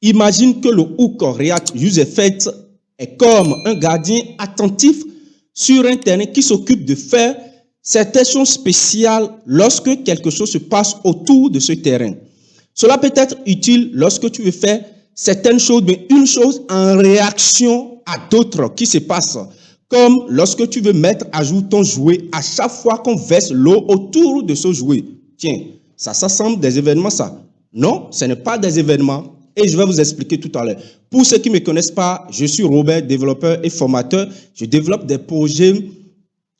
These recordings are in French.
Imagine que le hook React UseEffect est comme un gardien attentif sur un terrain qui s'occupe de faire certaines choses spéciales lorsque quelque chose se passe autour de ce terrain. Cela peut être utile lorsque tu veux faire certaines choses, mais une chose en réaction à d'autres qui se passent. Comme lorsque tu veux mettre à jour ton jouet à chaque fois qu'on verse l'eau autour de ce jouet. Tiens, ça semble des événements, ça. Non, ce n'est pas des événements. Et je vais vous expliquer tout à l'heure. Pour ceux qui ne me connaissent pas, je suis Robert, développeur et formateur. Je développe des projets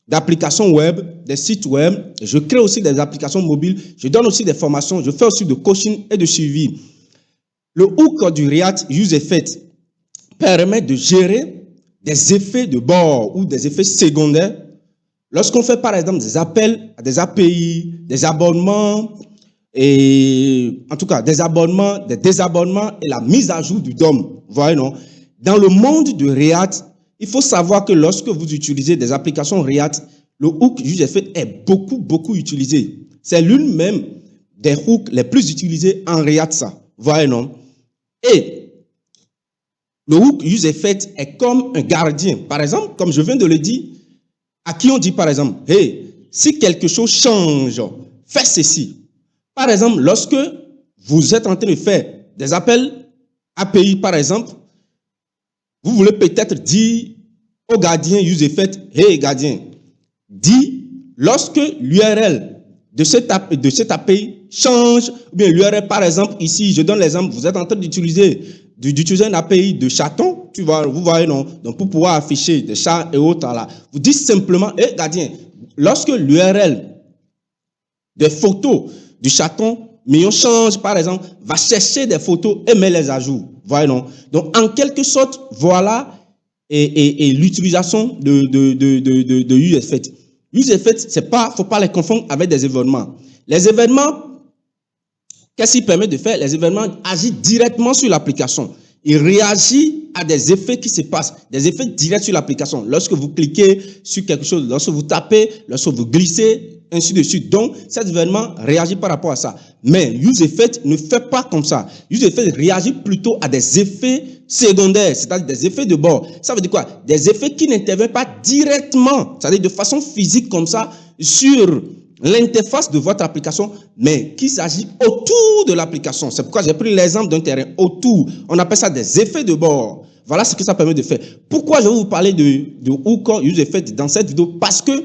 d'applications web, des sites web. Je crée aussi des applications mobiles. Je donne aussi des formations. Je fais aussi de coaching et de suivi. Le hook du React UseEffect permet de gérer des effets de bord ou des effets secondaires lorsqu'on fait par exemple des appels à des API, des abonnements, et en tout cas des abonnements, des désabonnements et la mise à jour du DOM. Vous voyez, non? Dans le monde de React, il faut savoir que lorsque vous utilisez des applications React, le hook UseEffect est beaucoup utilisé. C'est l'une même des hooks les plus utilisés en React, ça. Vous voyez, non? Et le hook UseEffect est comme un gardien. Par exemple, comme je viens de le dire, à qui on dit par exemple, hey, si quelque chose change, fais ceci. Par exemple, lorsque vous êtes en train de faire des appels API, par exemple, vous voulez peut-être dire au gardien UseEffect, hey gardien, dis lorsque l'URL de cette API change, ou bien l'URL par exemple, ici, je donne l'exemple, vous êtes en train d'utiliser un API de chaton, vous voyez, non? Donc, pour pouvoir afficher des chats et autres, là, vous dites simplement, hey, gardien, lorsque l'URL des photos du chaton, mais on change, par exemple, va chercher des photos et met les à jour, vous voyez, non? Donc, en quelque sorte, voilà et l'utilisation de UseEffect. UseEffect, c'est pas, faut pas les confondre avec des événements. Les événements, qu'est-ce qu'il permet de faire? Les événements agissent directement sur l'application. Il réagit à des effets qui se passent, des effets directs sur l'application. Lorsque vous cliquez sur quelque chose, lorsque vous tapez, lorsque vous glissez, ainsi de suite. Donc, cet événement réagit par rapport à ça. Mais UseEffect ne fait pas comme ça. UseEffect réagit plutôt à des effets secondaires, c'est-à-dire des effets de bord. Ça veut dire quoi? Des effets qui n'interviennent pas directement, c'est-à-dire de façon physique comme ça, sur l'interface de votre application, mais qui s'agit autour de l'application. C'est pourquoi j'ai pris l'exemple d'un terrain autour. On appelle ça des effets de bord. Voilà ce que ça permet de faire. Pourquoi je vais vous parler de hook UseEffect dans cette vidéo? Parce que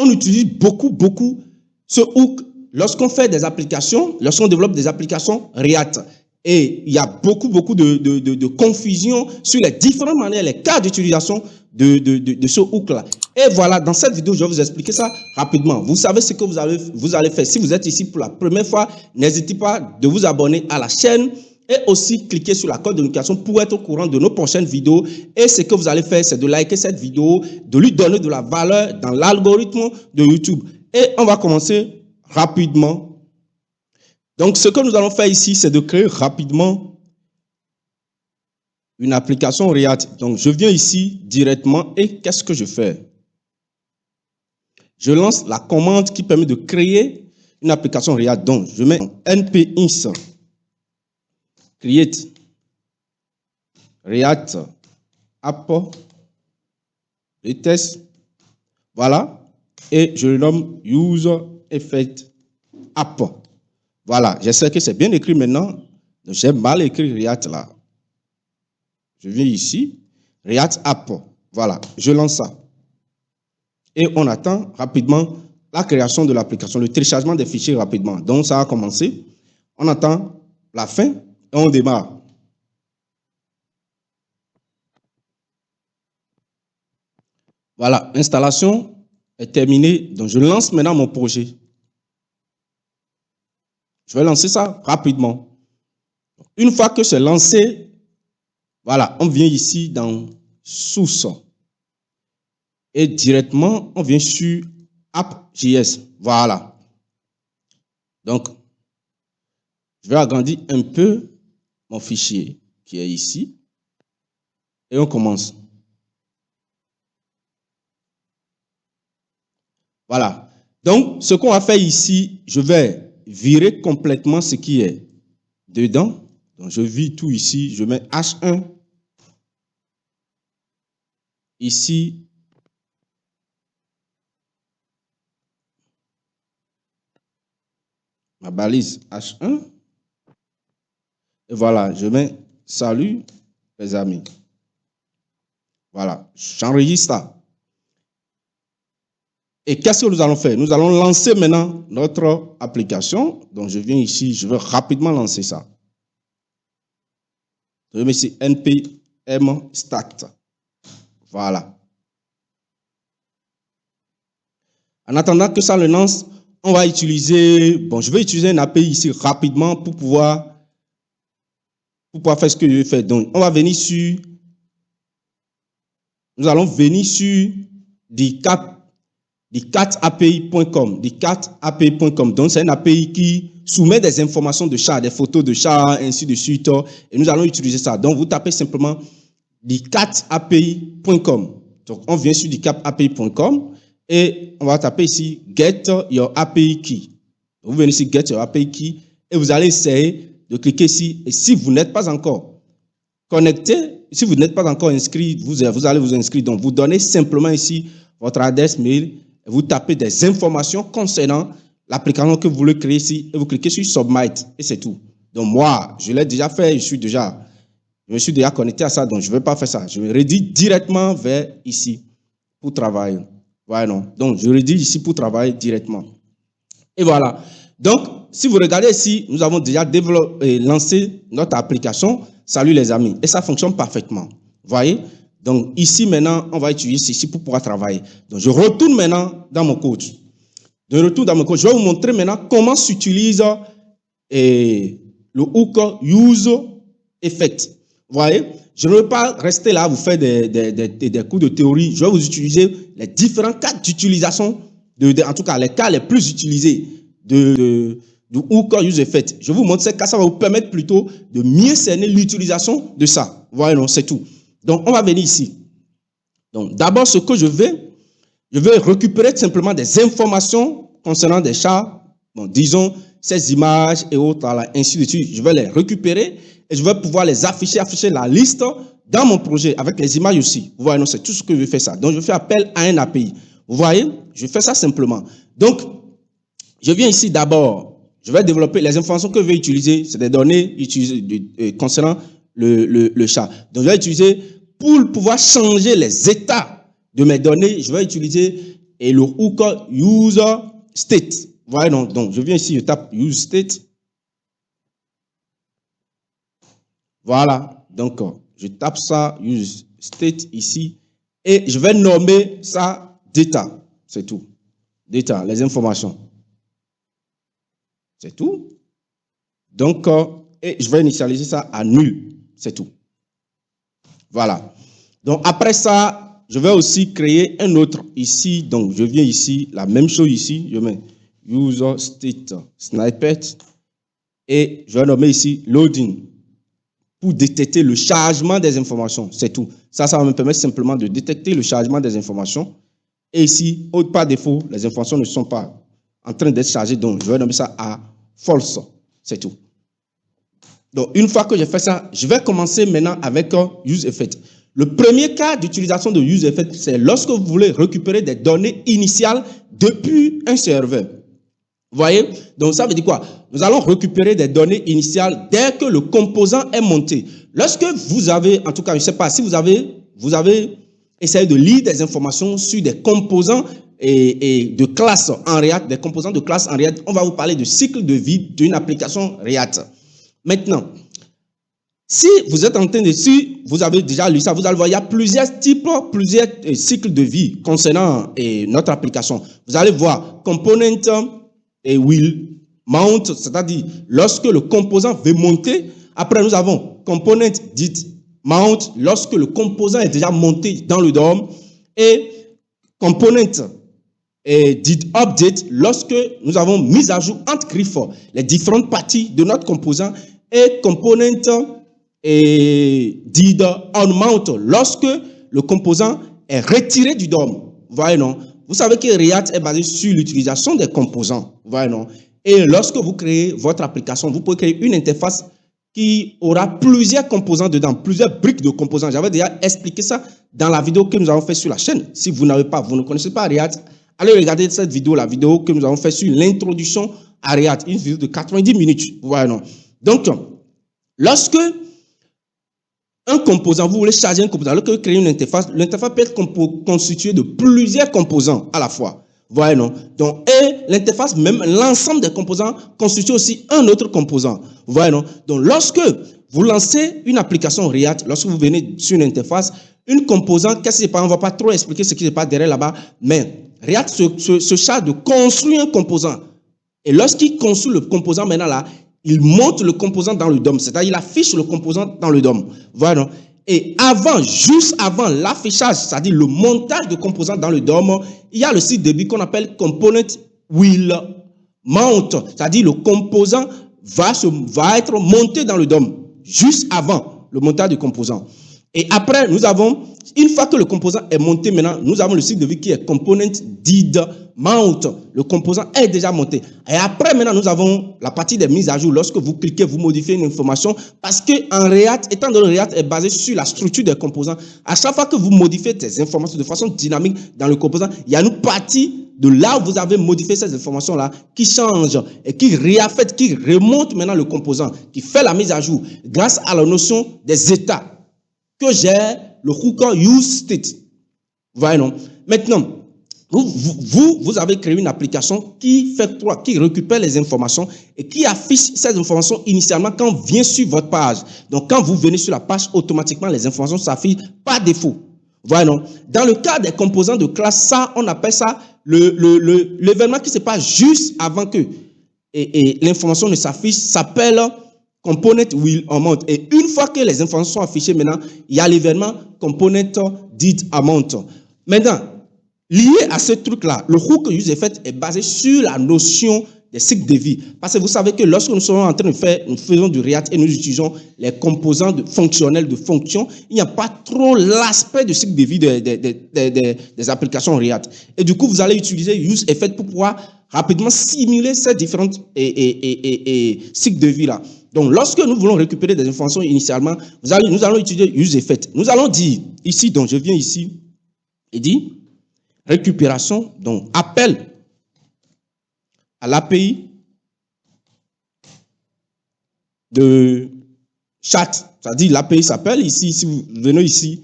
on utilise beaucoup ce hook lorsqu'on fait des applications, lorsqu'on développe des applications React. Et il y a beaucoup de confusion sur les différentes manières, les cas d'utilisation de ce hook-là. Et voilà, dans cette vidéo, je vais vous expliquer ça rapidement. Vous savez ce que vous allez faire. Si vous êtes ici pour la première fois, n'hésitez pas de vous abonner à la chaîne et aussi cliquer sur la cloche de notification pour être au courant de nos prochaines vidéos. Et ce que vous allez faire, c'est de liker cette vidéo, de lui donner de la valeur dans l'algorithme de YouTube. Et on va commencer rapidement. Donc, ce que nous allons faire ici, c'est de créer rapidement une application React. Donc, je viens ici directement et qu'est-ce que je fais? Je lance la commande qui permet de créer une application React. Donc, je mets npins create React app test. Voilà. Et je le nomme UseEffect app. Voilà. J'espère que c'est bien écrit maintenant. J'ai mal écrit React là. Je viens ici. React app. Voilà. Je lance ça. Et on attend rapidement la création de l'application, le téléchargement des fichiers rapidement. Donc, ça a commencé. On attend la fin et on démarre. Voilà, l'installation est terminée. Donc, je lance maintenant mon projet. Je vais lancer ça rapidement. Une fois que c'est lancé, voilà, on vient ici dans Source. Et directement, on vient sur App.js. Voilà. Donc, je vais agrandir un peu mon fichier qui est ici. Et on commence. Voilà. Donc, ce qu'on va faire ici, je vais virer complètement ce qui est dedans. Donc, je vis tout ici. Je mets H1. Ici, ma balise H1. Et voilà, je mets salut les amis. Voilà, j'enregistre ça. Et qu'est-ce que nous allons faire? Nous allons lancer maintenant notre application. Donc, je viens ici, je veux rapidement lancer ça. Je mets ici npm start. Voilà. En attendant que ça le lance, on va utiliser, je vais utiliser une API ici rapidement pour pouvoir faire ce que je vais faire. Donc, on va venir sur, nous allons venir sur dicatapi.com. Donc, c'est une API qui soumet des informations de chat, des photos de chat, ainsi de suite. Et nous allons utiliser ça. Donc, vous tapez simplement dicatapi.com. Donc, on vient sur dicatapi.com et on va taper ici Get Your API Key. Vous venez ici Get Your API Key et vous allez essayer de cliquer ici. Et si vous n'êtes pas encore connecté, si vous n'êtes pas encore inscrit, vous allez vous inscrire. Donc, vous donnez simplement ici votre adresse mail. Vous tapez des informations concernant l'application que vous voulez créer ici et vous cliquez sur Submit et c'est tout. Donc moi, je l'ai déjà fait, je me suis déjà connecté à ça, donc je ne vais pas faire ça. Je me redirige directement vers ici pour travailler. Voilà, non. Donc je redirige ici pour travailler directement. Et voilà. Donc, si vous regardez ici, nous avons déjà lancé notre application. Salut les amis. Et ça fonctionne parfaitement. Vous voyez? Donc, ici, maintenant, on va utiliser ceci pour pouvoir travailler. Donc, je retourne maintenant dans mon code. Je vais vous montrer maintenant comment s'utilise le hook use effect. Vous voyez? Je ne veux pas rester là, vous faire des cours de théorie. Je vais vous utiliser les différents cas d'utilisation, en tout cas, les cas les plus utilisés du hook use effect. Je vous montre ces cas, ça va vous permettre plutôt de mieux cerner l'utilisation de ça. Vous voyez, non, c'est tout. Donc, on va venir ici. Donc, d'abord, ce que je vais récupérer simplement des informations concernant des chats. Bon, disons, ces images et autres, là, ainsi de suite. Je vais les récupérer et je vais pouvoir les afficher la liste dans mon projet avec les images aussi. Vous voyez, non, c'est tout ce que je vais faire ça. Donc, je fais appel à un API. Vous voyez, je fais ça simplement. Donc, je viens ici d'abord. Je vais développer les informations que je vais utiliser. C'est des données utilisées concernant le chat. Donc, je vais utiliser pour pouvoir changer les états de mes données, je vais utiliser le hook user state. Vous voyez, donc, je viens ici, je tape use state. Voilà, donc, je tape ça, use state ici, et je vais nommer ça data. C'est tout. Data, les informations. C'est tout. Donc, et je vais initialiser ça à nul. C'est tout. Voilà. Donc, après ça, je vais aussi créer un autre ici. Donc, je viens ici, la même chose ici. Je mets user state snippet et je vais nommer ici loading pour détecter le chargement des informations. C'est tout. Ça va me permettre simplement de détecter le chargement des informations. Et ici, par défaut, les informations ne sont pas en train d'être chargées. Donc, je vais nommer ça à false. C'est tout. Donc, une fois que j'ai fait ça, je vais commencer maintenant avec use effect. Le premier cas d'utilisation de use effect, c'est lorsque vous voulez récupérer des données initiales depuis un serveur. Vous voyez? Donc, ça veut dire quoi? Nous allons récupérer des données initiales dès que le composant est monté. Lorsque vous avez, en tout cas, je ne sais pas, si vous avez essayé de lire des informations sur des composants et de classe en React, des composants de classe en React, on va vous parler de cycle de vie d'une application React. Maintenant, si vous êtes en train de, si vous avez déjà lu ça, vous allez voir, il y a plusieurs cycles de vie concernant notre application. Vous allez voir component et will mount, c'est-à-dire lorsque le composant veut monter. Après, nous avons component dit mount lorsque le composant est déjà monté dans le DOM et component dit update lorsque nous avons mis à jour entre griffes les différentes parties de notre composant et component dit onMount lorsque le composant est retiré du DOM. Vous voyez, non? Vous savez que React est basé sur l'utilisation des composants. Vous voyez, non? Et lorsque vous créez votre application, vous pouvez créer une interface qui aura plusieurs composants dedans, plusieurs briques de composants. J'avais déjà expliqué ça dans la vidéo que nous avons fait sur la chaîne. Si vous n'avez pas, vous ne connaissez pas React, allez regarder cette vidéo, la vidéo que nous avons fait sur l'introduction à React, une vidéo de 90 minutes. Voilà, non. Donc, lorsque un composant, vous voulez charger un composant, alors que vous créez une interface, l'interface peut être constituée de plusieurs composants à la fois. Voilà, non. Donc, et l'interface, même l'ensemble des composants constitue aussi un autre composant. Voilà, non. Donc, lorsque vous lancez une application React, lorsque vous venez sur une interface, une composante, qu'est-ce que c'est pas? On ne va pas trop expliquer ce qui se passe derrière là-bas, mais React se charge de construire un composant. Et lorsqu'il construit le composant maintenant là, il monte le composant dans le DOM, c'est-à-dire il affiche le composant dans le DOM. Voilà. Et avant, juste avant l'affichage, c'est-à-dire le montage de composants dans le DOM, il y a le site début qu'on appelle Component Will Mount, c'est-à-dire le composant va être monté dans le DOM, juste avant le montage du composant. Et après, nous avons, une fois que le composant est monté maintenant, nous avons le cycle de vie qui est Component Did Mount. Le composant est déjà monté. Et après, maintenant, nous avons la partie des mises à jour. Lorsque vous cliquez, vous modifiez une information. Parce que en React, étant donné que React est basé sur la structure des composants, à chaque fois que vous modifiez ces informations de façon dynamique dans le composant, il y a une partie de là où vous avez modifié ces informations-là qui change et qui réaffecte, qui remonte maintenant le composant, qui fait la mise à jour grâce à la notion des états que gère le hook useState. Voilà, non? Maintenant, vous avez créé une application qui récupère les informations et qui affiche ces informations initialement quand on vient sur votre page. Donc, quand vous venez sur la page, automatiquement, les informations s'affichent par défaut. Voilà, non? Dans le cas des composants de classe, ça, on appelle ça l'événement qui se passe juste avant que l'information ne s'affiche, s'appelle Component Will Amount. Et une fois que les informations sont affichées maintenant, il y a l'événement Component Did Amount. Maintenant, lié à ce truc-là, le hook useEffect est basé sur la notion des cycles de vie. Parce que vous savez que lorsque nous sommes en train de faire, nous faisons du React et nous utilisons les composants fonctionnels de fonction, il n'y a pas trop l'aspect de cycle de vie des applications React. Et du coup, vous allez utiliser useEffect pour pouvoir rapidement simuler ces différentes cycles de vie-là. Donc, lorsque nous voulons récupérer des informations initialement, nous allons utiliser useEffect. Nous allons dire ici, donc je viens ici et dis récupération, donc appel à l'API de chat. C'est-à-dire l'API s'appelle ici, si vous venez ici,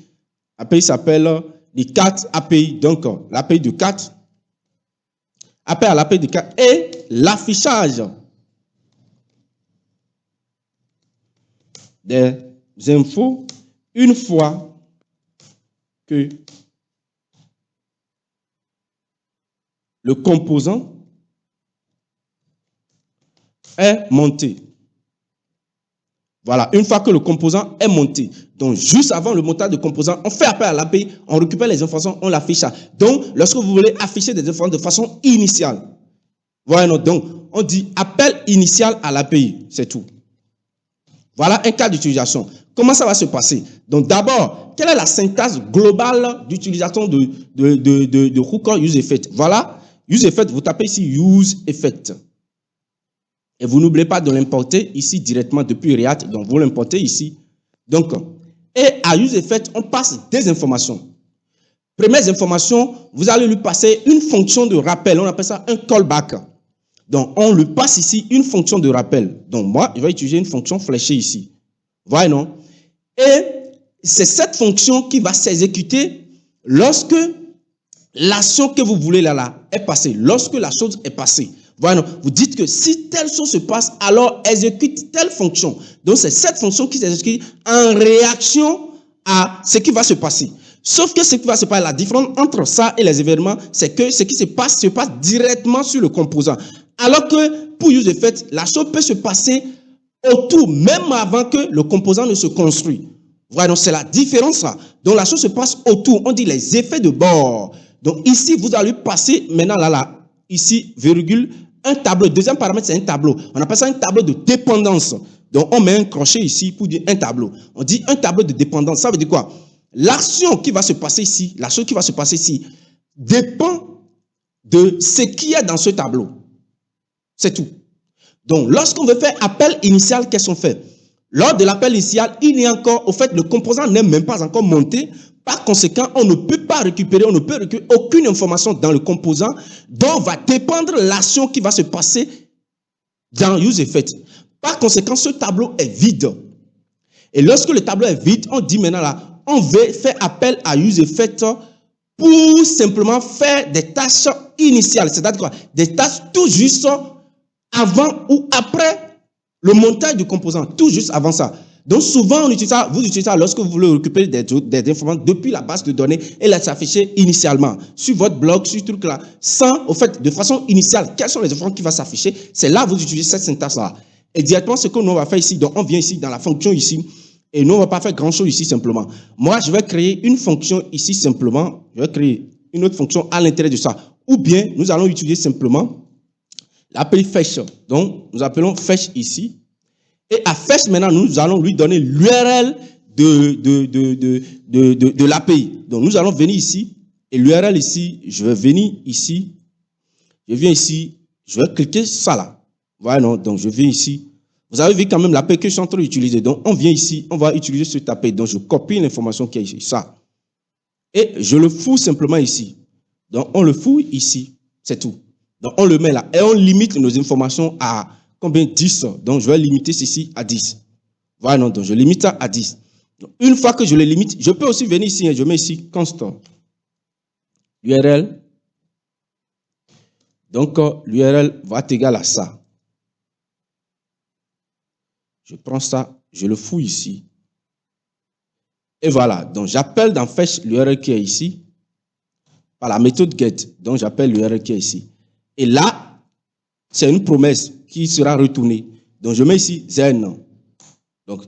l'API s'appelle les 4 API. Donc, l'API de 4, appel à l'API de 4 et l'affichage des infos une fois que le composant est monté. Voilà, une fois que le composant est monté, donc juste avant le montage de composant, on fait appel à l'API, on récupère les informations, on l'affiche. Donc, lorsque vous voulez afficher des informations de façon initiale, voilà, donc on dit appel initial à l'API, c'est tout. Voilà un cas d'utilisation. Comment ça va se passer? Donc d'abord, quelle est la syntaxe globale d'utilisation de hook useEffect? Voilà, useEffect, vous tapez ici useEffect. Et vous n'oubliez pas de l'importer ici directement depuis React. Donc, vous l'importez ici. Donc, et à useEffect, on passe des informations. Premières informations, vous allez lui passer une fonction de rappel. On appelle ça un callback. Donc, on lui passe ici une fonction de rappel. Donc, moi, je vais utiliser une fonction fléchée ici. Voyez, non? Et c'est cette fonction qui va s'exécuter lorsque l'action que vous voulez là est passée. Lorsque la chose est passée. Voilà, vous dites que si telle chose se passe, alors exécute telle fonction. Donc, c'est cette fonction qui s'exécute en réaction à ce qui va se passer. Sauf que ce qui va se passer, la différence entre ça et les événements, c'est que ce qui se passe directement sur le composant. Alors que pour useEffect, la chose peut se passer autour, même avant que le composant ne se construise. Voilà, donc c'est la différence là. Donc, la chose se passe autour. On dit les effets de bord. Donc, ici, vous allez passer maintenant là, ici, virgule, un tableau. Deuxième paramètre, c'est un tableau. On appelle ça un tableau de dépendance. Donc, on met un crochet ici pour dire un tableau. On dit un tableau de dépendance. Ça veut dire quoi? L'action qui va se passer ici, la chose qui va se passer ici, dépend de ce qui est dans ce tableau. C'est tout. Donc, lorsqu'on veut faire appel initial, qu'est-ce qu'on fait? lors de l'appel initial, il y a encore, au fait, le composant n'est même pas encore monté. Par conséquent, on ne peut pas récupérer, aucune information dans le composant dont va dépendre l'action qui va se passer dans UseEffect. Par conséquent, ce tableau est vide. Et lorsque le tableau est vide, on dit maintenant là, on veut faire appel à UseEffect pour simplement faire des tâches initiales. C'est-à-dire quoi? Des tâches tout juste avant ou après le montage du composant, tout juste avant ça. Donc souvent, vous utilisez ça lorsque vous voulez récupérer des informations depuis la base de données et les afficher initialement sur votre blog, sur ce truc-là, sans, au fait, de façon initiale, quelles sont les informations qui vont s'afficher. C'est là que vous utilisez cette syntaxe-là. Et directement, ce que nous on va faire ici, donc on vient ici dans la fonction ici, et nous on ne va pas faire grand-chose ici simplement. Moi, je vais créer une fonction ici simplement, je vais créer une autre fonction à l'intérieur de ça. Ou bien, nous allons utiliser simplement l'appel fetch. Donc, nous appelons fetch ici. Et à fetch, maintenant, nous allons lui donner l'URL de l'API. Donc, nous allons venir ici. Et l'URL ici, je vais venir ici. Je viens ici. Je vais cliquer ça là. Voilà, non. Donc, je viens ici. Vous avez vu quand même l'API que je suis en train d'utiliser. Donc, on vient ici. On va utiliser cette API. Donc, je copie l'information qui est ici. Ça. Et je le fous simplement ici. Donc, on le fouille ici. C'est tout. Donc, on le met là. Et on limite nos informations à combien? 10. Donc, je vais limiter ceci à 10. Voilà, non, donc je limite ça à 10. Donc, une fois que je le limite, je peux aussi venir ici, je mets ici constant. URL. Donc, l'URL va être égal à ça. Je prends ça, je le fouille ici. Et voilà, donc j'appelle dans fetch l'URL qui est ici par la méthode get. Donc, j'appelle l'URL qui est ici. Et là, c'est une promesse qui sera retournée. Donc, je mets ici Zen. Donc,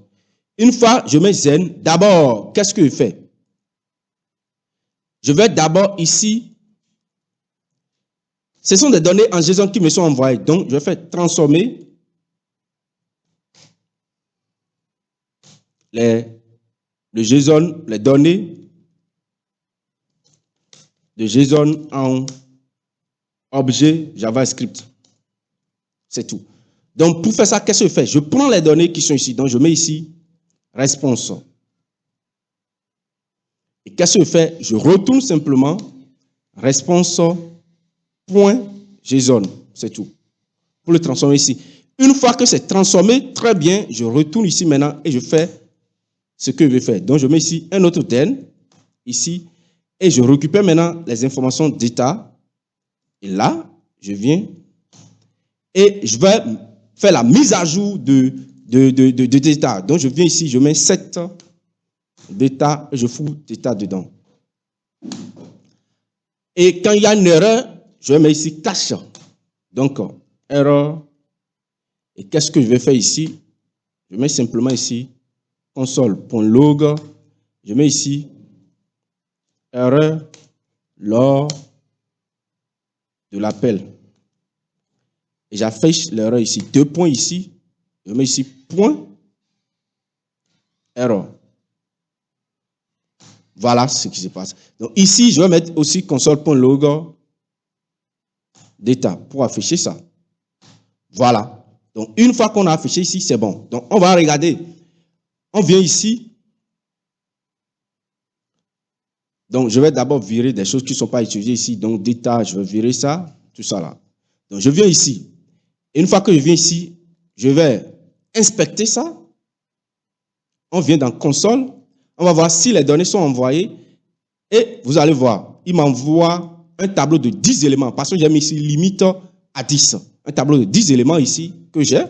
une fois je mets Zen, d'abord, qu'est-ce que je fais? Je vais d'abord ici. Ce sont des données en JSON qui me sont envoyées. Donc, je vais faire transformer le JSON, les données de JSON en objet JavaScript. C'est tout. Donc, pour faire ça, qu'est-ce que je fais? Je prends les données qui sont ici. Donc, je mets ici réponse. Et qu'est-ce que je fais? Je retourne simplement réponse.json. C'est tout. Pour le transformer ici. Une fois que c'est transformé, très bien, je retourne ici maintenant et je fais ce que je vais faire. Donc, je mets ici un autre den, ici, et je récupère maintenant les informations d'état. Et là, je viens et je vais faire la mise à jour de d'état. Donc, je viens ici, je mets 7 d'état et je fous d'état dedans. Et quand il y a une erreur, je vais mettre ici cache. Donc, erreur. Et qu'est-ce que je vais faire ici? Je mets simplement ici console.log. Je mets ici erreur lors de l'appel. Et j'affiche l'erreur ici. 2 points ici. Je mets ici point erreur. Voilà ce qui se passe. Donc ici, je vais mettre aussi console.log d'état pour afficher ça. Voilà. Donc une fois qu'on a affiché ici, c'est bon. Donc on va regarder. On vient ici. Donc je vais d'abord virer des choses qui ne sont pas utilisées ici. Donc d'état, je vais virer ça, tout ça là. Donc je viens ici. Et une fois que je viens ici, je vais inspecter ça. On vient dans console. On va voir si les données sont envoyées. Et vous allez voir, il m'envoie un tableau de 10 éléments. Parce que j'ai mis ici limite à 10. Un tableau de 10 éléments ici que j'ai.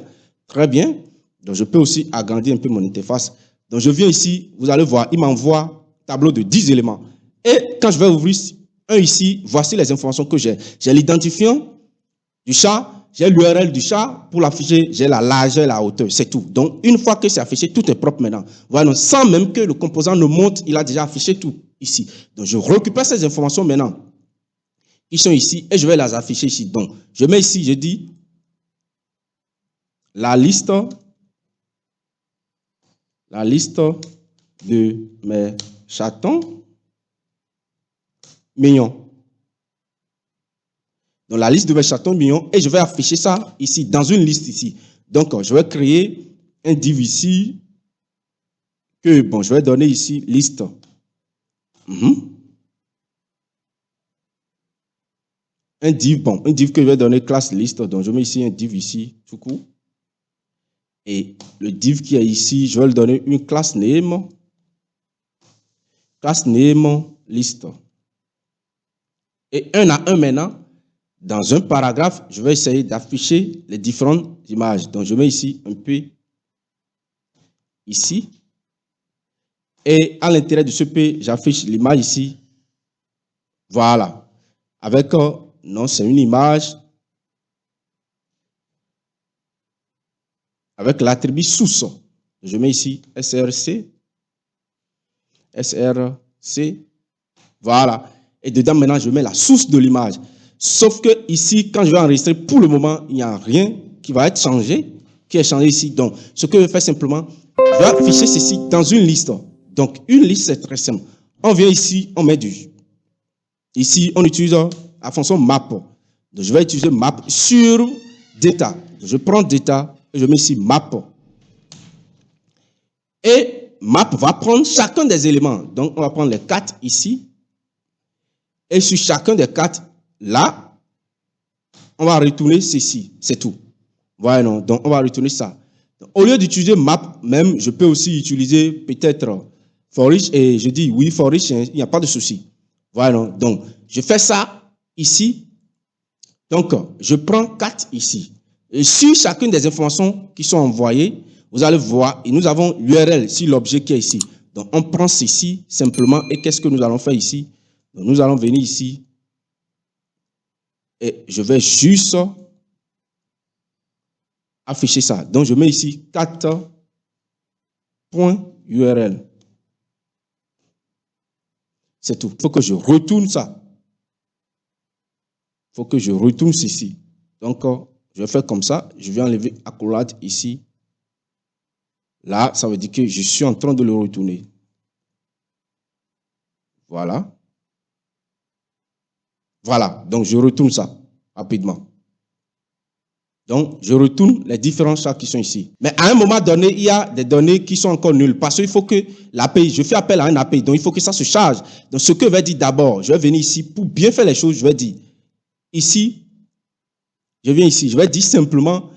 Très bien. Donc je peux aussi agrandir un peu mon interface. Donc je viens ici, vous allez voir, il m'envoie un tableau de 10 éléments. Et quand je vais ouvrir un ici, voici les informations que j'ai. J'ai l'identifiant du chat. J'ai l'URL du chat, pour l'afficher, j'ai la largeur et la hauteur, c'est tout. Donc, une fois que c'est affiché, tout est propre maintenant. Voilà, sans même que le composant ne monte, il a déjà affiché tout ici. Donc, je récupère ces informations maintenant, qui sont ici, et je vais les afficher ici. Donc, je mets ici, je dis, la liste de mes chatons mignons. Donc, la liste de mes chatons mignons, et je vais afficher ça ici, dans une liste ici. Donc, je vais créer un div ici, que, bon, je vais donner ici liste. Un div, bon, un div que je vais donner classe liste, donc je mets ici un div ici, tout court. Et le div qui est ici, je vais lui donner une classe name liste. Et un à un maintenant, dans un paragraphe, je vais essayer d'afficher les différentes images. Donc je mets ici un P, ici. Et à l'intérieur de ce P, j'affiche l'image ici. Voilà. Avec, non, c'est une image. Avec l'attribut source. Je mets ici src. Voilà. Et dedans, maintenant, je mets la source de l'image. Sauf que ici, quand je vais enregistrer, pour le moment, il n'y a rien qui va être changé, qui est changé ici. Donc, ce que je vais faire simplement, je vais afficher ceci dans une liste. Donc, une liste, c'est très simple. On vient ici, on met du... Ici, on utilise la fonction map. Donc, je vais utiliser map sur data. Je prends data et je mets ici map. Et map va prendre chacun des éléments. Donc, on va prendre les 4 ici. Et sur chacun des 4, là, on va retourner ceci. C'est tout. Voilà, non. Donc, on va retourner ça. Donc, au lieu d'utiliser map, même, je peux aussi utiliser peut-être for each. Et je dis oui, for each, il n'y a pas de souci. Voilà, non. Donc, je fais ça ici. Donc, je prends 4 ici. Et sur chacune des informations qui sont envoyées, vous allez voir, et nous avons l'URL sur l'objet qui est ici. Donc, on prend ceci simplement. Et qu'est-ce que nous allons faire ici? Donc, nous allons venir ici. Et je vais juste afficher ça. Donc, je mets ici 4.url. C'est tout. Il faut que je retourne ça. Il faut que je retourne ceci. Donc, je vais faire comme ça. Je vais enlever accolade ici. Là, ça veut dire que je suis en train de le retourner. Voilà. Voilà. Donc, je retourne ça rapidement. Donc, je retourne les différents chats qui sont ici. Mais à un moment donné, il y a des données qui sont encore nulles. Parce qu'il faut que l'API, je fais appel à un API. Donc, il faut que ça se charge. Donc, ce que je vais dire d'abord, je vais venir ici pour bien faire les choses. Je vais dire ici, je viens ici. Je vais dire simplement,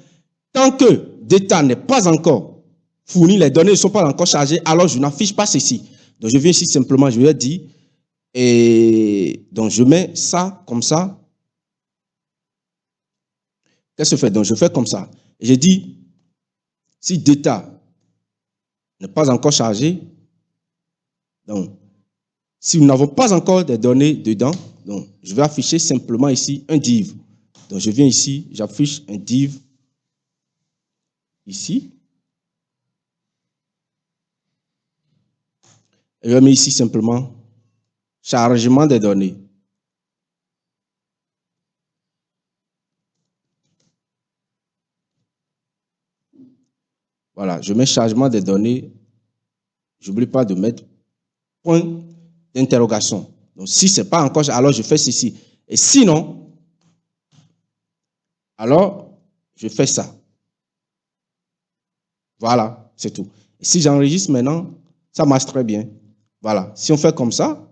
tant que data n'est pas encore fourni, les données ne sont pas encore chargées, alors je n'affiche pas ceci. Donc, je viens ici simplement, je vais dire, et donc je mets ça comme ça. Qu'est-ce que je fais? Donc, je fais comme ça. Et je dis, si data n'est pas encore chargé, donc, si nous n'avons pas encore des données dedans, donc, je vais afficher simplement ici un div. Donc, je viens ici, j'affiche un div ici. Et je mets ici simplement chargement des données. Voilà, je mets chargement des données. J'oublie pas de mettre point d'interrogation. Donc, si ce n'est pas encore, alors je fais ceci. Et sinon, alors, je fais ça. Voilà, c'est tout. Et si j'enregistre maintenant, ça marche très bien. Voilà, si on fait comme ça,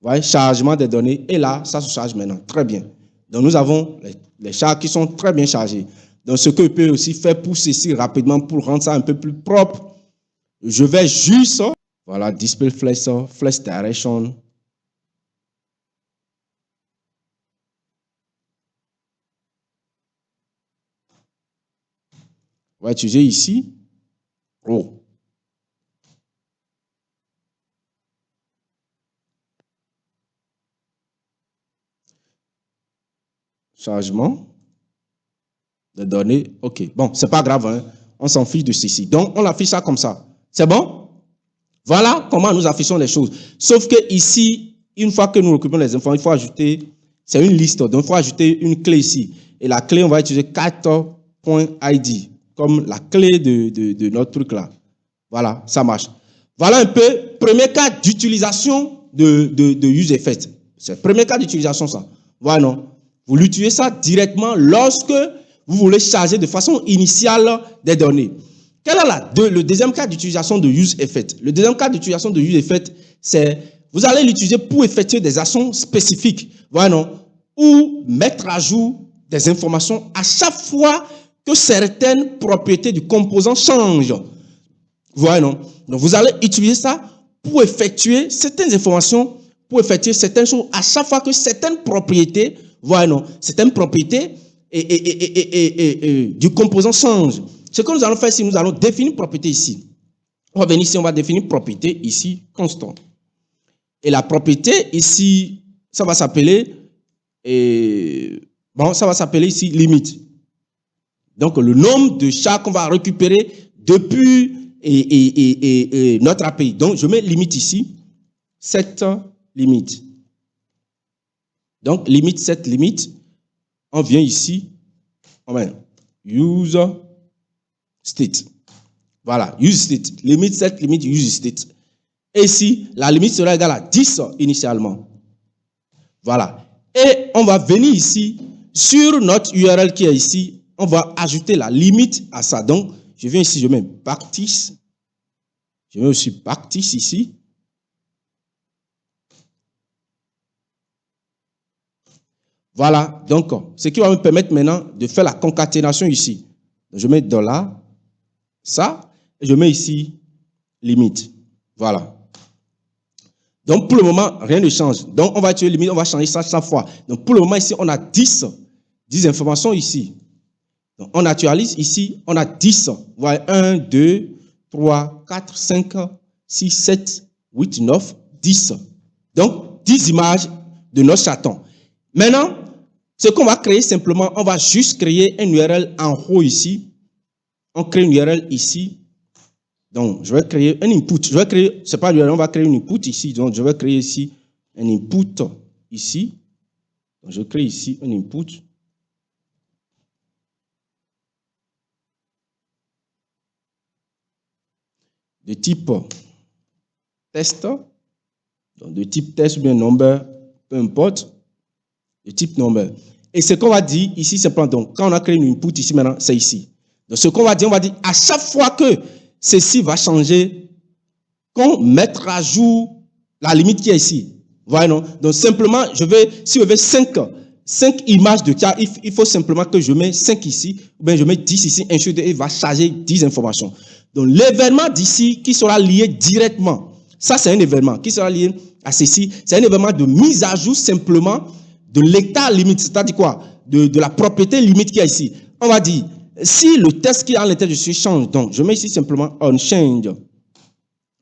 voyez, chargement des données, et là, ça se charge maintenant. Très bien. Donc, nous avons les charges qui sont très bien chargées. Donc, ce que je peux aussi faire pour ceci rapidement, pour rendre ça un peu plus propre, je vais juste, voilà, display flex direction. On va utiliser ici, row. Chargement de données. OK. Bon, c'est pas grave, hein. On s'en fiche de ceci. Donc, on affiche ça comme ça. C'est bon? Voilà comment nous affichons les choses. Sauf que ici, une fois que nous récupérons les informations, il faut ajouter, c'est une liste, donc il faut ajouter une clé ici. Et la clé, on va utiliser 4.id, comme la clé de notre truc là. Voilà, ça marche. Voilà un peu, premier cas d'utilisation de UseEffect. C'est le premier cas d'utilisation, ça. Voilà, non. Vous l'utilisez ça directement lorsque vous voulez charger de façon initiale des données. Quel est le deuxième cas d'utilisation de useEffect? Le deuxième cas d'utilisation de useEffect, c'est vous allez l'utiliser pour effectuer des actions spécifiques, voilà, non, ou mettre à jour des informations à chaque fois que certaines propriétés du composant changent. Voilà, non. Donc, vous allez utiliser ça pour effectuer certaines informations, pour effectuer certaines choses à chaque fois que certaines propriétés, voilà, non, certaines propriétés du composant changent. Ce que nous allons faire ici, nous allons définir une propriété ici. On va venir ici, on va définir une propriété ici, constant. Et la propriété ici, ça va s'appeler, ça va s'appeler ici limite. Donc, le nombre de chats qu'on va récupérer depuis notre API. Donc, je mets limite ici, cette limite. Donc, limite, cette limite, on vient ici, on met use state. Voilà, use state. Limite, cette limite, use state. Et ici, la limite sera égale à 10 initialement. Voilà. Et on va venir ici, sur notre URL qui est ici, on va ajouter la limite à ça. Donc, je viens ici, je mets backtick. Je mets aussi backtick ici. Voilà. Donc, ce qui va me permettre maintenant de faire la concaténation ici. Donc, je mets $, ça, et je mets ici limite. Voilà. Donc, pour le moment, rien ne change. Donc, on va utiliser limite, on va changer ça chaque fois. Donc, pour le moment, ici, on a 10 informations ici. Donc, on actualise ici, on a 10. Voilà, 1, 2, 3, 4, 5, 6, 7, 8, 9, 10. Donc, 10 images de notre chaton. Maintenant, ce qu'on va créer simplement, on va juste créer une URL en haut ici. On crée une URL ici. Donc, je vais créer un input. Je vais créer, c'est pas l'URL, on va créer un input ici. Donc, je vais créer ici un input ici. Donc, je crée ici un input. De type test. Donc, de type test ou bien number, peu importe. De type number. Et ce qu'on va dire ici, c'est simplement, donc, quand on a créé une input ici maintenant, c'est ici. Donc, ce qu'on va dire, on va dire à chaque fois que ceci va changer, qu'on mettra à jour la limite qui est ici. Voilà, non? Donc, simplement, si je veux 5 images de cas, il faut simplement que je mette 5 ici, ou bien je mets 10 ici, et il va charger 10 informations. Donc, l'événement d'ici qui sera lié directement, ça c'est un événement qui sera lié à ceci, c'est un événement de mise à jour simplement de l'état limite, c'est-à-dire quoi? De la propriété limite qui est ici. On va dire, si le test qui est à l'intérieur de ce change, donc je mets ici simplement on change.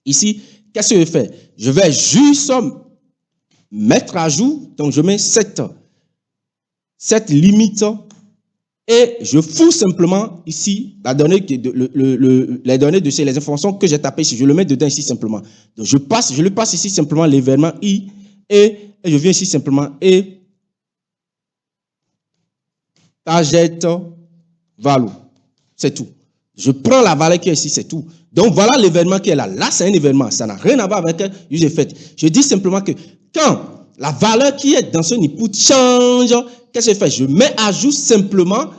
Ici, qu'est-ce que je fais? Je vais juste mettre à jour, donc je mets cette limite et je fous simplement ici la donnée, les données de les informations que j'ai tapées ici, je le mets dedans ici simplement. Donc je lui passe ici simplement l'événement i et je viens ici simplement et target value. C'est tout. Je prends la valeur qui est ici, c'est tout. Donc, voilà l'événement qui est là. Là, c'est un événement. Ça n'a rien à voir avec useEffect. Je dis simplement que quand la valeur qui est dans ce input change, qu'est-ce que je fais? Je mets à jour simplement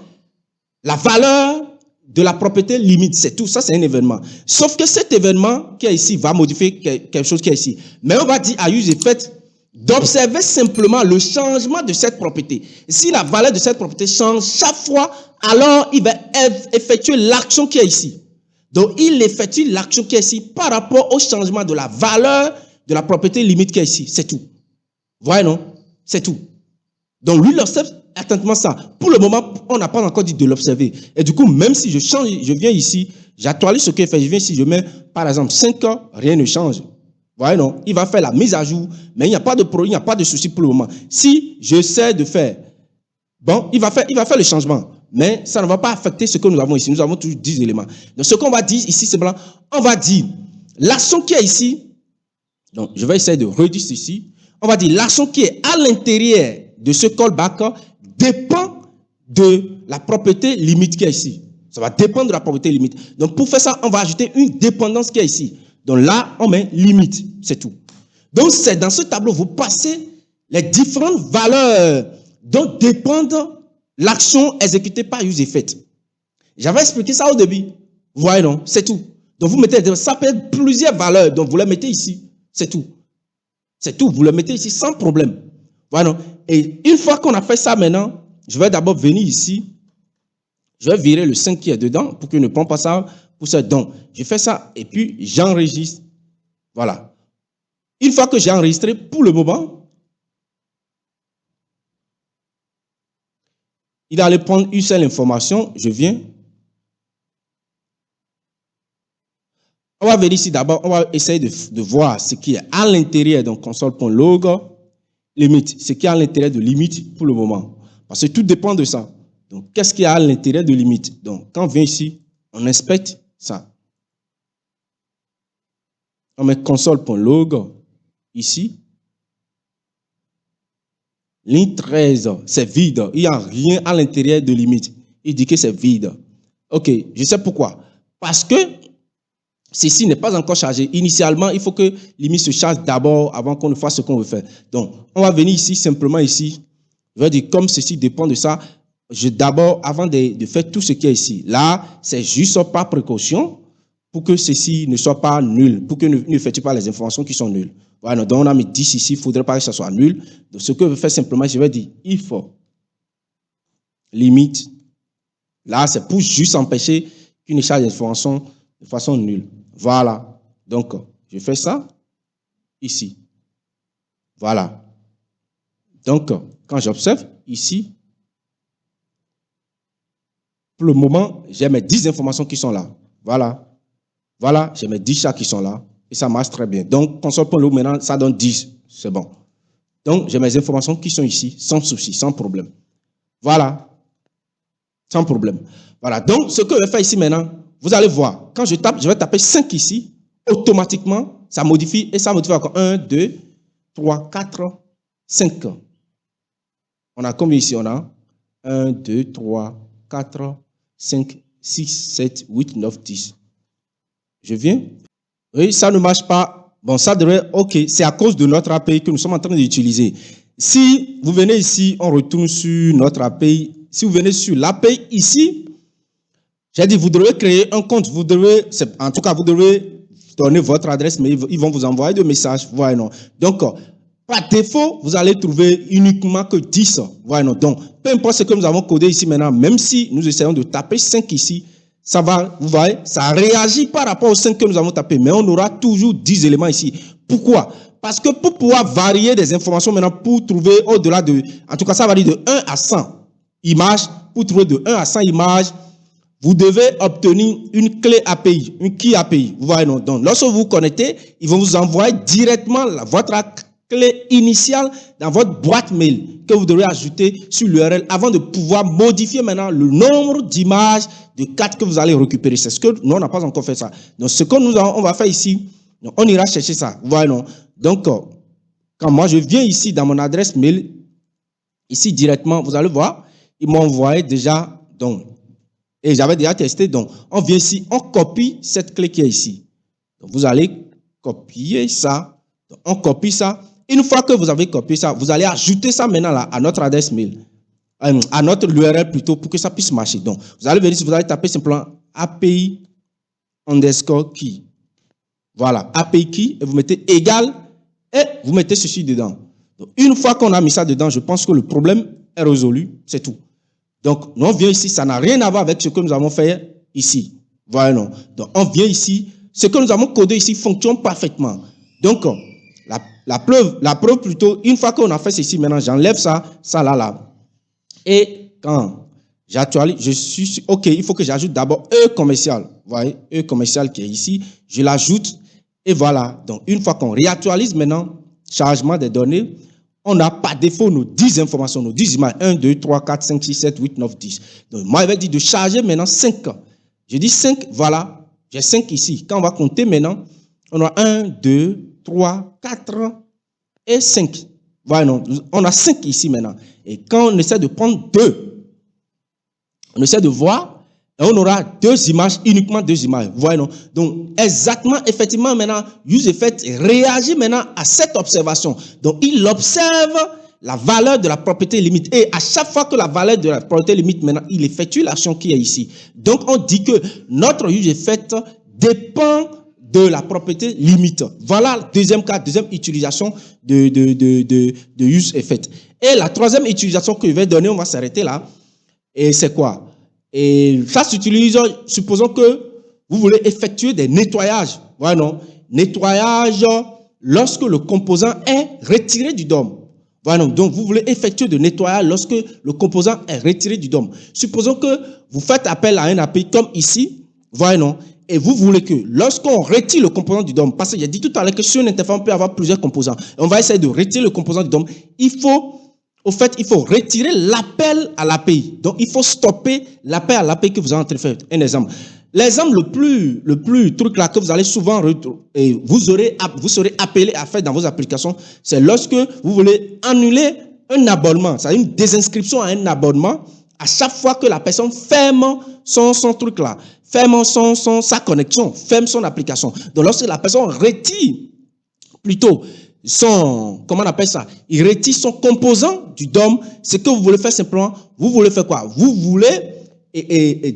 la valeur de la propriété limite. C'est tout. Ça, c'est un événement. Sauf que cet événement qui est ici va modifier quelque chose qui est ici. Mais on va dire à useEffect d'observer simplement le changement de cette propriété. Si la valeur de cette propriété change chaque fois, alors il va effectuer l'action qui est ici. Donc, il effectue l'action qui est ici par rapport au changement de la valeur de la propriété limite qui est ici. C'est tout. Vous voyez, non? C'est tout. Donc, lui, il observe attentivement ça. Pour le moment, on n'a pas encore dit de l'observer. Et du coup, même si je change, je viens ici, j'actualise ce qu'il fait. Je viens ici, je mets, par exemple, 5 ans, rien ne change. Vous voyez, non? Il va faire la mise à jour, mais il n'y a pas de problème, il n'y a pas de souci pour le moment. Si j'essaie de faire, bon, il va faire le changement, mais ça ne va pas affecter ce que nous avons ici. Nous avons toujours 10 éléments. Donc, ce qu'on va dire ici, c'est blanc. On va dire l'action qui est ici. Donc, je vais essayer de réduire ici. On va dire l'action qui est à l'intérieur de ce callback dépend de la propriété limite qui est ici. Ça va dépendre de la propriété limite. Donc, pour faire ça, on va ajouter une dépendance qui est ici. Donc là, on met limite, c'est tout. Donc, c'est dans ce tableau, vous passez les différentes valeurs dont dépendent l'action exécutée par useEffect. J'avais expliqué ça au début. Vous voyez, non? C'est tout. Donc, vous mettez, ça peut être plusieurs valeurs. Donc, vous les mettez ici. C'est tout. C'est tout. Vous les mettez ici sans problème. Voilà. Non? Et une fois qu'on a fait ça maintenant, je vais d'abord venir ici. Je vais virer le 5 qui est dedans pour qu'il ne prenne pas ça pour ça. Donc, je fais ça et puis j'enregistre. Voilà. Une fois que j'ai enregistré, pour le moment, il allait prendre une seule information. Je viens. On va venir ici d'abord. On va essayer de voir ce qui est à l'intérieur de console.log limite. Ce qui est à l'intérieur de limite pour le moment. Parce que tout dépend de ça. Donc, qu'est-ce qu'il y a à l'intérieur de limite? Donc, quand on vient ici, on inspecte ça. On met console.log ici. Ligne 13, c'est vide. Il n'y a rien à l'intérieur de limite. Il dit que c'est vide. OK, je sais pourquoi. Parce que ceci n'est pas encore chargé. Initialement, il faut que limite se charge d'abord avant qu'on ne fasse ce qu'on veut faire. Donc, on va venir ici, simplement ici. Je vais dire, comme ceci dépend de ça, d'abord, avant de faire tout ce qui est ici, là, c'est juste par précaution pour que ceci ne soit pas nul, pour que ne faites pas les informations qui sont nulles. Voilà, donc on a mis 10 ici, il ne faudrait pas que ça soit nul. Donc, ce que je vais faire simplement, je vais dire if limite. Là, c'est pour juste empêcher qu'une charge d'information de façon nulle. Voilà. Donc, je fais ça ici. Voilà. Donc, quand j'observe ici, pour le moment, j'ai mes 10 informations qui sont là. Voilà. Voilà, j'ai mes 10 chats qui sont là. Et ça marche très bien. Donc, console.log, maintenant, ça donne 10. C'est bon. Donc, j'ai mes informations qui sont ici, sans souci, sans problème. Voilà. Sans problème. Voilà. Donc, ce que je vais faire ici maintenant, vous allez voir. Quand je tape, je vais taper 5 ici. Automatiquement, ça modifie. Et ça modifie encore 1, 2, 3, 4, 5. On a combien ici? On a 1, 2, 3, 4, 5, 6, 7, 8, 9, 10. Je viens. Oui, ça ne marche pas. Bon, ça devrait... OK, c'est à cause de notre API que nous sommes en train d'utiliser. Si vous venez ici, on retourne sur notre API. Si vous venez sur l'API ici, j'ai dit, vous devez créer un compte. Vous devez, en tout cas, vous devez donner votre adresse, mais ils vont vous envoyer des messages. Voilà, non. Donc, par défaut, vous allez trouver uniquement que 10. Voilà, non. Donc, peu importe ce que nous avons codé ici maintenant, même si nous essayons de taper 5 ici, ça va, vous voyez, ça réagit par rapport aux 5 que nous avons tapé, mais on aura toujours 10 éléments ici. Pourquoi? Parce que pour pouvoir varier des informations maintenant, pour trouver au-delà de, en tout cas, ça varie de 1 à 100 images. Pour trouver de 1 à 100 images, vous devez obtenir une clé API, une key API. Vous voyez, non? Donc, lorsque vous vous connectez, ils vont vous envoyer directement votre clé initiale dans votre boîte mail que vous devrez ajouter sur l'URL avant de pouvoir modifier maintenant le nombre d'images de cartes que vous allez récupérer. C'est ce que nous, on n'a pas encore fait ça. Donc, ce que nous on va faire ici, on ira chercher ça. Vous voyez, non? Donc, quand moi, je viens ici dans mon adresse mail, ici directement, vous allez voir, ils m'ont envoyé déjà, donc, et j'avais déjà testé, donc, on vient ici, on copie cette clé qui est ici. Donc, vous allez copier ça, donc, on copie ça. Une fois que vous avez copié ça, vous allez ajouter ça maintenant là, à notre adresse mail, à notre URL plutôt, pour que ça puisse marcher. Donc, vous allez venir, vous allez taper simplement API underscore key. Voilà, API key, et vous mettez égal, et vous mettez ceci dedans. Donc, une fois qu'on a mis ça dedans, je pense que le problème est résolu, c'est tout. Donc, nous, on vient ici, ça n'a rien à voir avec ce que nous avons fait ici. Voilà, non. Donc, on vient ici, ce que nous avons codé ici fonctionne parfaitement. Donc, la preuve plutôt, une fois qu'on a fait ceci, maintenant, j'enlève ça, là. Et quand j'actualise, je suis, OK, il faut que j'ajoute d'abord E commercial. Vous voyez, E commercial qui est ici, je l'ajoute, et voilà. Donc, une fois qu'on réactualise maintenant, chargement des données, on a par défaut nos 10 informations, nos 10 images. 1, 2, 3, 4, 5, 6, 7, 8, 9, 10. Donc, moi, il va dire de charger maintenant 5. Je dis 5, voilà. J'ai 5 ici. Quand on va compter maintenant, on a 1, 2, 3, 4 et 5. Voilà, non, on a 5 ici maintenant. Et quand on essaie de prendre 2, on essaie de voir, et on aura 2 images, uniquement 2 images. Vous voyez, non? Donc, exactement, effectivement, maintenant, UseEffect réagit maintenant à cette observation. Donc, il observe la valeur de la propriété limite. Et à chaque fois que la valeur de la propriété limite, maintenant, il effectue l'action qui est ici. Donc, on dit que notre use effect dépend de la propriété limite. Voilà le deuxième cas, deuxième utilisation de use effect. Et la troisième utilisation que je vais donner, on va s'arrêter là. Et c'est quoi? Et ça s'utilise, supposons que vous voulez effectuer des nettoyages. Voilà, non? Nettoyage lorsque le composant est retiré du DOM. Voilà, donc vous voulez effectuer de nettoyage lorsque le composant est retiré du DOM. Supposons que vous faites appel à un API comme ici, voilà, non? Et vous voulez que lorsqu'on retire le composant du DOM, parce que j'ai dit tout à l'heure que sur une interface, on peut avoir plusieurs composants. Et on va essayer de retirer le composant du DOM. Il faut retirer l'appel à l'API. Donc, il faut stopper l'appel à l'API que vous êtes en train de faire. Un exemple. L'exemple le plus truc là que vous allez souvent et vous serez appelé à faire dans vos applications, c'est lorsque vous voulez annuler un abonnement, c'est-à-dire une désinscription à un abonnement à chaque fois que la personne ferme son truc là, ferme sa connexion, ferme son application. Donc, lorsque la personne retire plutôt comment on appelle ça, il retire son composant du DOM, ce que vous voulez faire simplement, vous voulez faire quoi? Vous voulez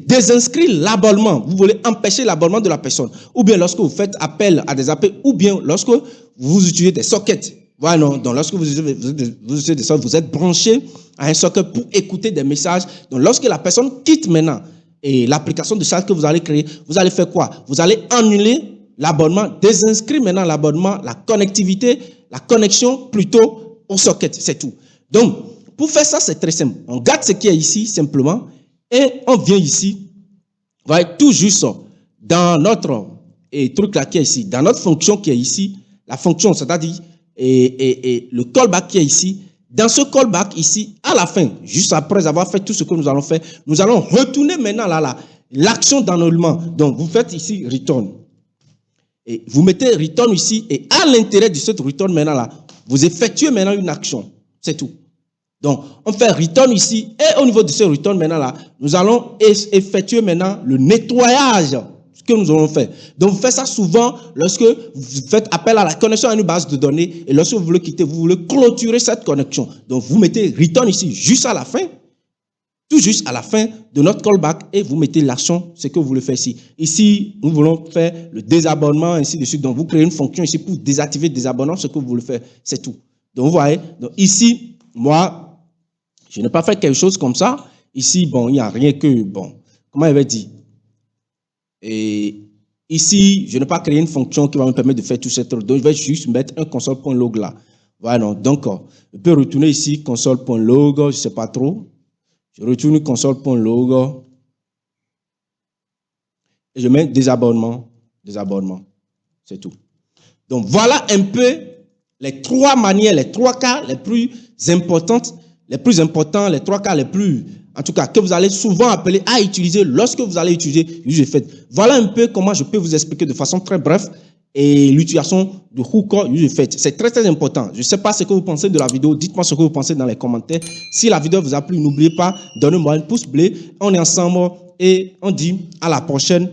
désinscrire l'abonnement, vous voulez empêcher l'abonnement de la personne, ou bien lorsque vous faites appel à des API, ou bien lorsque vous utilisez des sockets. Voilà, non. Donc, lorsque vous utilisez des sockets, vous êtes branché à un socket pour écouter des messages. Donc, lorsque la personne quitte maintenant et l'application de charge que vous allez créer, vous allez faire quoi? Vous allez annuler l'abonnement, désinscrire maintenant l'abonnement, la connectivité, la connexion plutôt au socket, c'est tout. Donc, pour faire ça, c'est très simple. On garde ce qui est ici simplement et on vient ici, va être tout juste dans notre truc là qui est ici, dans notre fonction qui est ici, la fonction, c'est-à-dire le callback qui est ici. Dans ce callback ici, à la fin, juste après avoir fait tout ce que nous allons faire, nous allons retourner maintenant là, l'action d'annullement. Donc, vous faites ici return. Et vous mettez return ici, et à l'intérieur de cette return maintenant là, vous effectuez maintenant une action. C'est tout. Donc, on fait return ici, et au niveau de ce return maintenant là, nous allons effectuer maintenant le nettoyage que nous allons faire. Donc, vous faites ça souvent lorsque vous faites appel à la connexion à une base de données, et lorsque vous voulez quitter, vous voulez clôturer cette connexion. Donc, vous mettez return ici, juste à la fin, tout juste à la fin de notre callback, et vous mettez l'action, ce que vous voulez faire ici. Ici, nous voulons faire le désabonnement, ainsi de suite. Donc, vous créez une fonction ici pour désactiver le désabonnement, ce que vous voulez faire, c'est tout. Donc, vous voyez, donc ici, moi, je n'ai pas fait quelque chose comme ça. Ici, bon, il n'y a rien que, bon, comment il va dire? Et ici, je n'ai pas créé une fonction qui va me permettre de faire tout ça. Donc, je vais juste mettre un console.log là. Voilà, donc, je peux retourner ici, console.log, je ne sais pas trop. Je retourne console.log et je mets désabonnement, c'est tout. Donc, voilà un peu les trois manières, les trois cas les plus importants, les trois cas les plus, en tout cas, que vous allez souvent appeler à utiliser lorsque vous allez utiliser use effect. Voilà un peu comment je peux vous expliquer de façon très brève et l'utilisation de hook use effect. C'est très, très important. Je ne sais pas ce que vous pensez de la vidéo. Dites-moi ce que vous pensez dans les commentaires. Si la vidéo vous a plu, n'oubliez pas, donnez-moi un pouce bleu. On est ensemble et on dit à la prochaine.